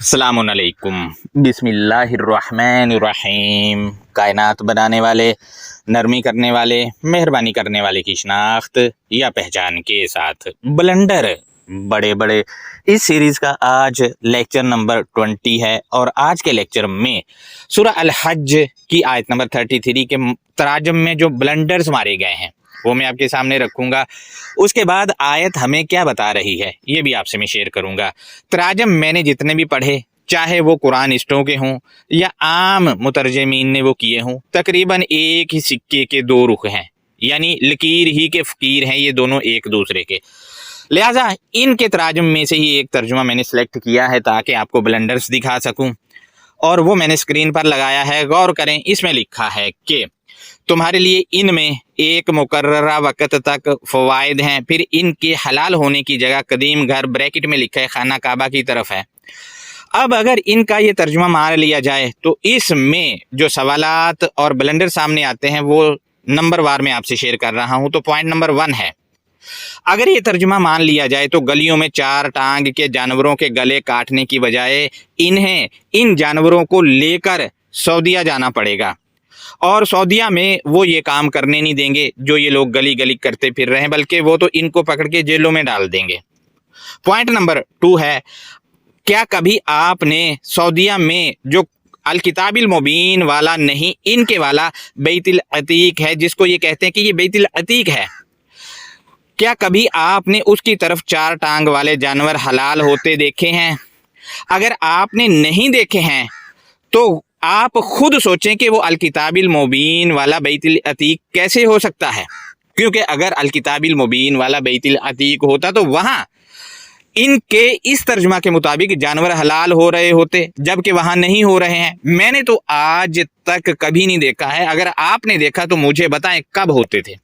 अस्सलामुअलैकुम बिस्मिल्लाहिर्रहमानिर्रहीम। कायनात बनाने वाले, नरमी करने वाले, मेहरबानी करने वाले की शनाख्त या पहचान के साथ ब्लंडर बड़े बड़े इस सीरीज़ का आज लेक्चर नंबर 20 है। और आज के लेक्चर में सूरह अल हज की आयत नंबर 33 के तराजम में जो ब्लंडर्स मारे गए हैं वो मैं आपके सामने रखूंगा। उसके बाद आयत हमें क्या बता रही है ये भी आपसे मैं शेयर करूंगा। तराजम मैंने जितने भी पढ़े, चाहे वो कुरानिस्टों के हों या आम मुतरजमीन ने वो किए हों, तकरीबन एक ही सिक्के के दो रुख हैं, यानी लकीर ही के फ़कीर हैं ये दोनों एक दूसरे के। लिहाजा इनके तराजम में से ही एक तर्जुमा मैंने सेलेक्ट किया है ताकि आपको ब्लंडर्स दिखा सकूं, और वो मैंने स्क्रीन पर लगाया है। गौर करें, इसमें लिखा है कि तुम्हारे लिए इनमें एक मुकर्ररा वक़्त तक फ़वाइद हैं, फिर इनके हलाल होने की जगह कदीम घर ब्रैकेट में लिखा है खाना काबा की तरफ है। अब अगर इनका ये तर्जुमा मान लिया जाए तो इसमें जो सवालात और ब्लंडर सामने आते हैं वो नंबर वार में आपसे शेयर कर रहा हूँ। तो पॉइंट नंबर 1 है, अगर ये तर्जुमा मान लिया जाए तो गलियों में 4 टांग के जानवरों के गले काटने की बजाय इन्हें इन जानवरों को लेकर सऊदीया जाना पड़ेगा, और सऊदीया में वो ये काम करने नहीं देंगे जो ये लोग गली गली करते फिर रहे हैं, बल्कि वो तो इनको पकड़ के जेलों में डाल देंगे। पॉइंट नंबर 2 है, क्या कभी आपने सऊदीया में जो अल किताबिल मुबीन वाला नहीं, इनके वाला बैतुल अतीक है, जिसको ये कहते हैं कि ये बैतुल अतीक है, क्या कभी आपने उसकी तरफ 4 टांग वाले जानवर हलाल होते देखे हैं? अगर आपने नहीं देखे हैं तो आप खुद सोचें कि वो अल किताबिल मुबीन वाला बैतुल अतीक कैसे हो सकता है, क्योंकि अगर अल किताबिल मुबीन वाला बैतुल अतीक होता तो वहाँ इनके इस तर्जुमा के मुताबिक जानवर हलाल हो रहे होते, जबकि वहाँ नहीं हो रहे हैं। मैंने तो आज तक कभी नहीं देखा है। अगर आपने देखा तो मुझे बताएं कब होते थे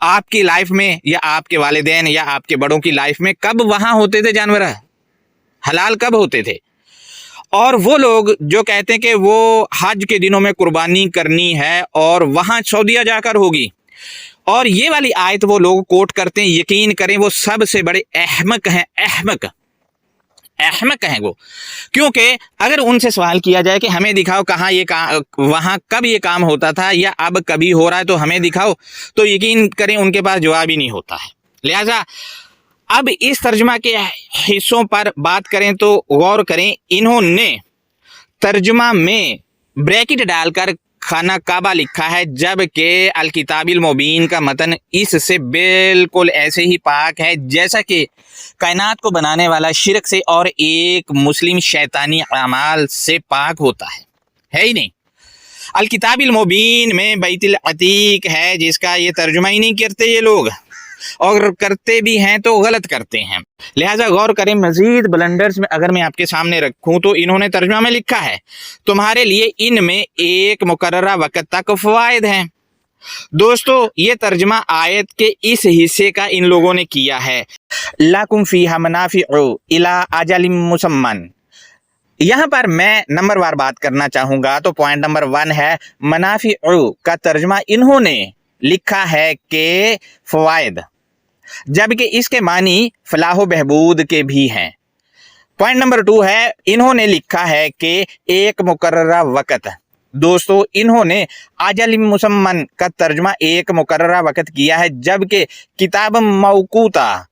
आपकी लाइफ में, या आपके वालिदैन या आपके बड़ों की लाइफ में कब वहाँ होते थे जानवर हलाल, कब होते थे? और वो लोग जो कहते हैं कि वो हज के दिनों में कुर्बानी करनी है और वहाँ सऊदीया जाकर होगी, और ये वाली आयत वो लोग कोट करते हैं, यकीन करें वो सबसे बड़े अहमक हैं, अहमक हैं वो। क्योंकि अगर उनसे सवाल किया जाए कि हमें दिखाओ कहाँ ये वहाँ कब ये काम होता था या अब कभी हो रहा है तो हमें दिखाओ, तो यकीन करें उनके पास जवाब ही नहीं होता है। लिहाजा अब इस तर्जुमा के हिस्सों पर बात करें तो गौर करें, इन्होंने तर्जुमा में ब्रैकेट डालकर खाना काबा लिखा है, जबकि अल किताबिल मुबीन का मतन इससे बिल्कुल ऐसे ही पाक है जैसा कि कायनात को बनाने वाला शिरक से और एक मुस्लिम शैतानी अमाल से पाक होता है ही नहीं। अल किताबिल मुबीन में बैतुल अतीक है जिसका ये तर्जुमा ही नहीं करते ये लोग, और करते भी हैं तो गलत करते हैं। लिहाजा गौर करें, मजीद ब्लंडर्स में अगर मैं आपके सामने रखूं तो इन्होंने तर्जुमा में लिखा है तुम्हारे लिए इनमें एक मुकर्ररा वक़्त तक फ़वाइद हैं। दोस्तों, ये तर्जुमा आयत के इस हिस्से का इन लोगों ने किया है, लकुम फीहा मनाफ़िउ इला अजलिम मुसम्मन। यहाँ पर मैं नंबर वार बात करना चाहूँगा। तो पॉइंट नंबर 1 है, मनाफ़िउ का तर्जुमा इन्होंने लिखा है कि फ़वाइद, जबकि इसके मानी फलाह बहबूद के भी हैं। पॉइंट नंबर 2 है, इन्होंने लिखा है कि एक मुकर्ररा वक़्त। दोस्तों, इन्होंने अजल मुसम्मन का तर्जुमा एक मुकर्ररा वक़्त किया है, जबकि किताब मौकूता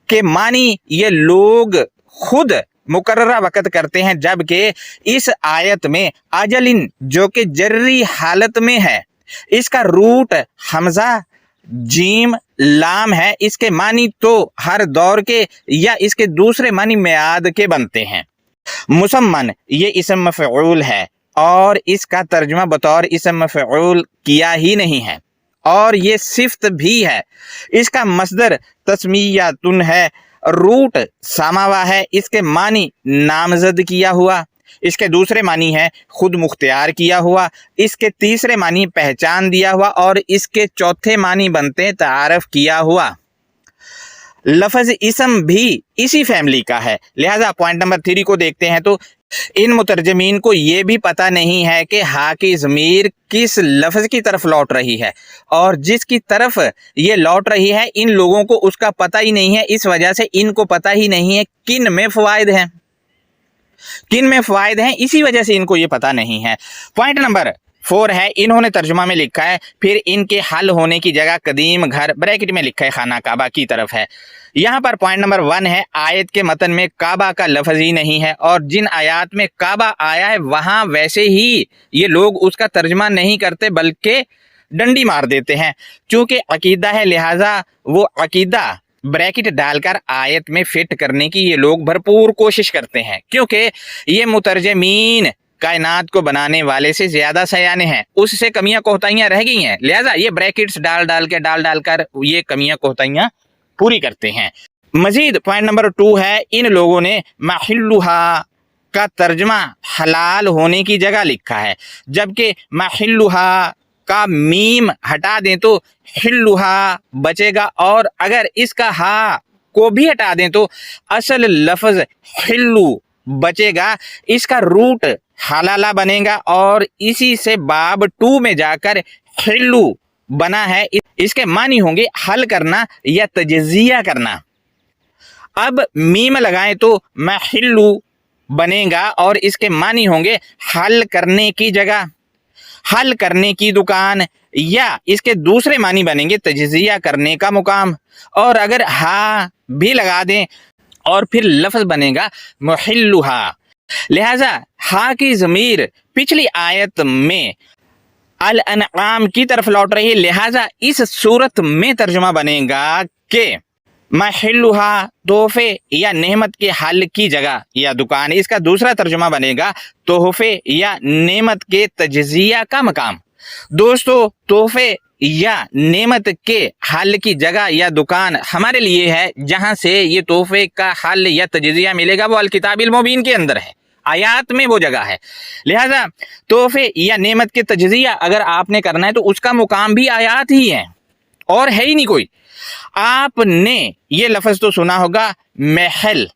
के मानी ये लोग खुद मुकर्ररा वक़्त करते हैं, जबकि इस आयत में अजलिन जो कि जर्री हालत में है, इसका रूट हमजा जीम लाम है, इसके मानी तो हर दौर के या इसके दूसरे मानी मियाद के बनते हैं। मुसम्मन ये इसम मफ़ऊल है और इसका तर्जुमा बतौर इसम मफ़ऊल किया ही नहीं है, और ये सिफ्त भी है। इसका मस्दर तस्मीयातुन है, रूट सामावा है, इसके मानी नामजद किया हुआ, इसके दूसरे मानी है खुद मुख्तियार किया हुआ, इसके तीसरे मानी पहचान दिया हुआ, और इसके चौथे मानी बनते तारफ किया हुआ। लफ्ज़ इसम भी इसी फैमिली का है। लिहाजा पॉइंट नंबर 3 को देखते हैं तो इन मुतरजमीन को ये भी पता नहीं है कि हा की ज़मीर किस लफ्ज़ की तरफ लौट रही है, और जिसकी तरफ ये लौट रही है इन लोगों को उसका पता ही नहीं है। इस वजह से इनको पता ही नहीं है किन में फ़वाइद हैं। किन में फ़वाइद हैं, इसी वजह से इनको ये पता नहीं है। पॉइंट नंबर 4 है, इन्होंने तर्जुमा में लिखा है फिर इनके हल होने की जगह कदीम घर ब्रैकेट में लिखा है खाना काबा की तरफ है। यहाँ पर पॉइंट नंबर 1 है, आयत के मतन में काबा का लफ्ज़ ही नहीं है और जिन आयात में काबा आया है वहाँ वैसे ही ये लोग उसका तर्जुमा नहीं करते बल्कि डंडी मार देते हैं। चूँकि अकीदा है लिहाजा वो अकीदा ब्रैकेट डालकर आयत में फिट करने की ये लोग भरपूर कोशिश करते हैं, क्योंकि ये मुतरजमीन कायनात को बनाने वाले से ज्यादा सयाने हैं, उससे कमियां कोताहियां रह गई हैं, लिहाजा ये ब्रैकेट्स डाल डाल कर ये कमियां कोताहियां पूरी करते हैं। मजीद पॉइंट नंबर 2 है, इन लोगों ने महल्लुहा का तर्जमा हलाल होने की जगह लिखा है, जबकि महल्लुहा का मीम हटा दें तो हिल्लुहा बचेगा और अगर इसका हा को भी हटा दें तो असल लफ्ज हिल्लू बचेगा। इसका रूट हलाला बनेगा और इसी से बाब 2 में जाकर हिल्लू बना है। इसके मानी होंगे हल करना या तजजिया करना। अब मीम लगाएं तो महिल्लू बनेगा और इसके मानी होंगे हल करने की जगह, हल करने की दुकान, या इसके दूसरे मानी बनेंगे तजजिया करने का मुकाम। और अगर हा भी लगा दें और फिर लफ्ज बनेगा मुहिल्लुहा। लिहाजा हा की ज़मीर पिछली आयत में अल अनआम की तरफ लौट रही है, लिहाजा इस सूरत में तर्जुमा बनेगा कि महिल्लुहा तोहफे या नेमत के हल की जगह या दुकान। इसका दूसरा तर्जुमा बनेगा तोहफे या नेमत के तजजिया का मकाम। दोस्तों, तोहफे या नेमत के हल की जगह या दुकान हमारे लिए है, जहां से ये तोहफे का हल या तजजिया मिलेगा वो अल किताबिल मुबीन के अंदर है, आयात में वो जगह है। लिहाजा तोहफे या नेमत के तजजिया अगर आपने करना है तो उसका मुकाम भी आयात ही है और है ही नहीं कोई। आपने ये लफ्ज तो सुना होगा महल,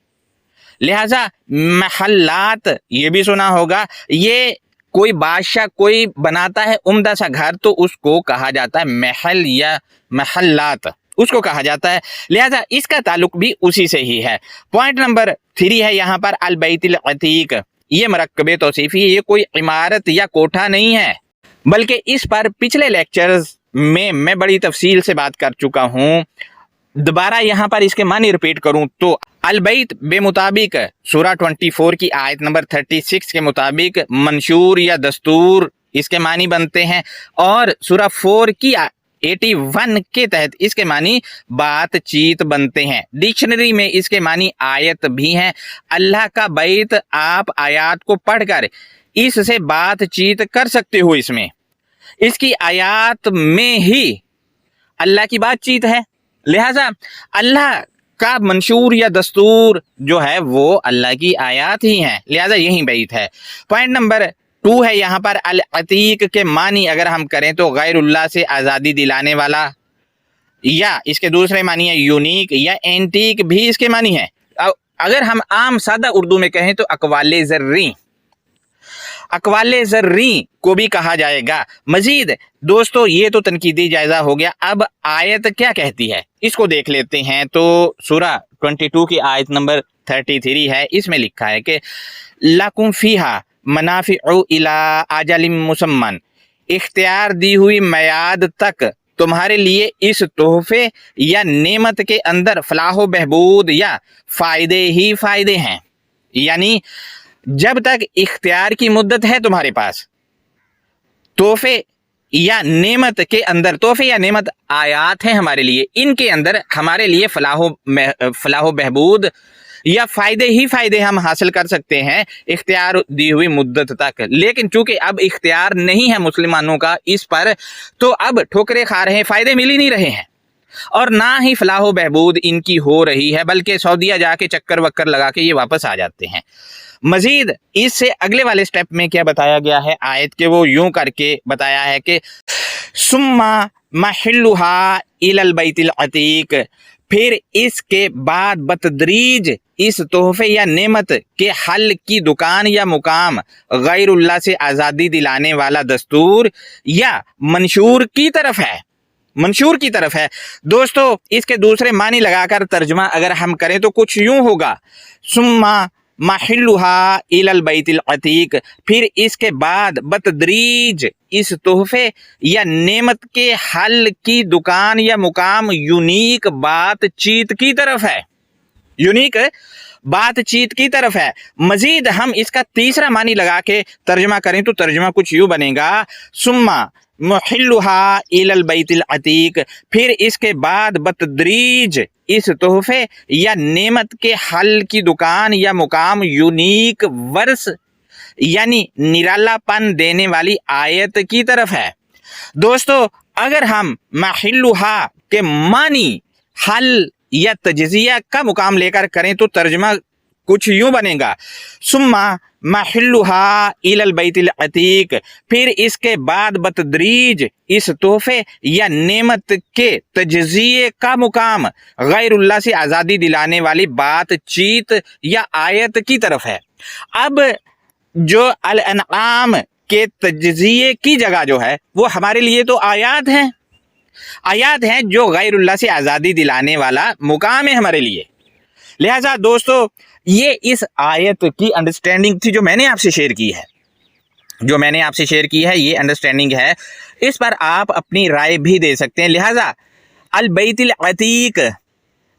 लिहाजा महल्लात ये भी सुना होगा। ये कोई बादशाह कोई बनाता है उम्दा सा घर तो उसको कहा जाता है महल या महल्लात, उसको कहा जाता है। लिहाजा इसका ताल्लुक भी उसी से ही है। पॉइंट नंबर 3 है यहाँ पर अल बैतुल अतीक। ये मरकबे तौसीफी है, ये कोई इमारत या कोठा नहीं है, बल्कि इस पर पिछले लेक्चर्स में मैं बड़ी तफसील से बात कर चुका हूँ। दोबारा यहाँ पर इसके मानी रिपीट करूँ तो अल बैत बेमुताबिक सूरा 24 की आयत नंबर 36 के मुताबिक मंशूर या दस्तूर इसके मानी बनते हैं और सूरा 4 की 81 के तहत इसके मानी बातचीत बनते हैं। डिक्शनरी में इसके मानी आयत भी हैं। अल्लाह का बैत, आप आयत को पढ़कर इससे बातचीत कर सकते हो। इसमें इसकी आयत में ही अल्लाह की बातचीत है, लिहाजा अल्लाह का मंशूर या दस्तूर जो है वो अल्लाह की आयत ही है, लिहाजा यही बैत है। पॉइंट नंबर 2 है यहाँ पर अल अतीक के मानी अगर हम करें तो गैरुल्लाह से आज़ादी दिलाने वाला, या इसके दूसरे मानी है यूनिक या एंटीक भी इसके मानी है। अगर हम आम सादा उर्दू में कहें तो अकवाले ज़र्री, अकवाले ज़र्री को भी कहा जाएगा। मजीद दोस्तों, ये तो तनकीदी जायजा हो गया। अब आयत क्या कहती है इसको देख लेते हैं। तो सूरा 22 की आयत नंबर 33 है, इसमें लिखा है कि लकुम फीहा मनाफिउ इला अजलिम मुसम्मन, इख्तियार दी हुई मियाद तक तुम्हारे लिए इस तोहफे या नेमत के अंदर फलाह बहबूद या फ़ायदे ही फ़ायदे हैं। यानी जब तक इख्तियार की मुद्दत है तुम्हारे पास, तोहफे या नेमत के अंदर, तोहफे या नेमत आयात हैं हमारे लिए, इनके अंदर हमारे लिए फलाह बहबूद या फ़ायदे ही फ़ायदे हम हासिल कर सकते हैं इख्तियार दी हुई मुद्दत तक। लेकिन चूंकि अब इख्तियार नहीं है मुसलमानों का इस पर, तो अब ठोकरे खा रहे हैं, फ़ायदे मिल ही नहीं रहे हैं और ना ही फलाह बहबूद इनकी हो रही है, बल्कि सऊदीया जाके चक्कर वक्कर लगा के ये वापस आ जाते हैं। मजीद इससे अगले वाले स्टेप में क्या बताया गया है आयत के, वो यूं करके बताया है कि सुम्मा महिल्लुहा इलल बैतिल अतीक, फिर इसके बाद बतदरीज इस तोहफे या नेमत के हल की दुकान या मुकाम गैरुल्लाह से आज़ादी दिलाने वाला दस्तूर या मंशूर की तरफ है, मंशूर की तरफ है। दोस्तों, इसके दूसरे मानी लगाकर तर्जमा अगर हम करें तो कुछ यूं होगा, सुम्मा محلھا الی البیت العتیق، پھر اس کے بعد بتدریج اس تحفے یا نعمت کے حل کی دکان یا مقام یونیک بات چیت کی طرف ہے، یونیک بات چیت کی طرف ہے۔ مزید ہم اس کا تیسرا معنی لگا کے ترجمہ کریں تو ترجمہ کچھ یوں بنے گا، ثم محلھا الی البیت العتیق، پھر اس کے بعد بتدریج اس تحفے یا نعمت کے حل کی دکان یا مقام یونیک ورث یعنی نرالا پن دینے والی آیت کی طرف ہے۔ دوستو اگر ہم محلھا کے معنی حل یا تجزیہ کا مقام لے کر کریں تو ترجمہ کچھ یوں بنے گا، ثم محلھا الی البیت العتیق، پھر اس کے بعد بتدریج اس تحفے یا نعمت کے تجزیے کا مقام غیر اللہ سے آزادی دلانے والی بات چیت یا آیت کی طرف ہے۔ اب جو الانعام کے تجزیے کی جگہ جو ہے وہ ہمارے لیے تو آیات ہیں، آیات ہیں جو غیر اللہ سے آزادی دلانے والا مقام ہے ہمارے لیے۔ لہٰذا دوستو یہ اس آیت کی انڈرسٹینڈنگ تھی جو میں نے آپ سے شیئر کی ہے، یہ انڈرسٹینڈنگ ہے، اس پر آپ اپنی رائے بھی دے سکتے ہیں۔ لہٰذا البیت العتیق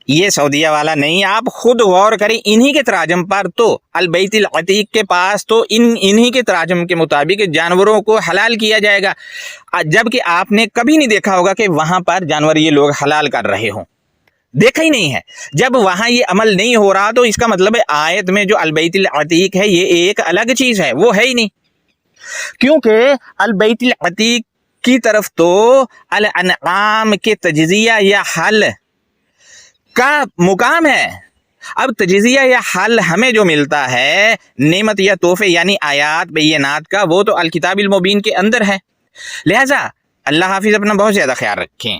یہ سعودیہ والا نہیں، آپ خود غور کریں انہی کے تراجم پر، تو البیت العتیق کے پاس تو انہی کے تراجم کے مطابق جانوروں کو حلال کیا جائے گا، جبکہ آپ نے کبھی نہیں دیکھا ہوگا کہ وہاں پر جانور یہ لوگ حلال کر رہے ہوں، دیکھا ہی نہیں ہے۔ جب وہاں یہ عمل نہیں ہو رہا تو اس کا مطلب ہے آیت میں جو البیت العتیق ہے یہ ایک الگ چیز ہے، وہ ہے ہی نہیں، کیونکہ البیت العتیق کی طرف تو الانعام کے تجزیہ یا حل کا مقام ہے۔ اب تجزیہ یا حل ہمیں جو ملتا ہے نعمت یا تحفے یعنی آیات بینات کا، وہ تو الکتاب المبین کے اندر ہے۔ لہٰذا اللہ حافظ، اپنا بہت زیادہ خیال رکھیں۔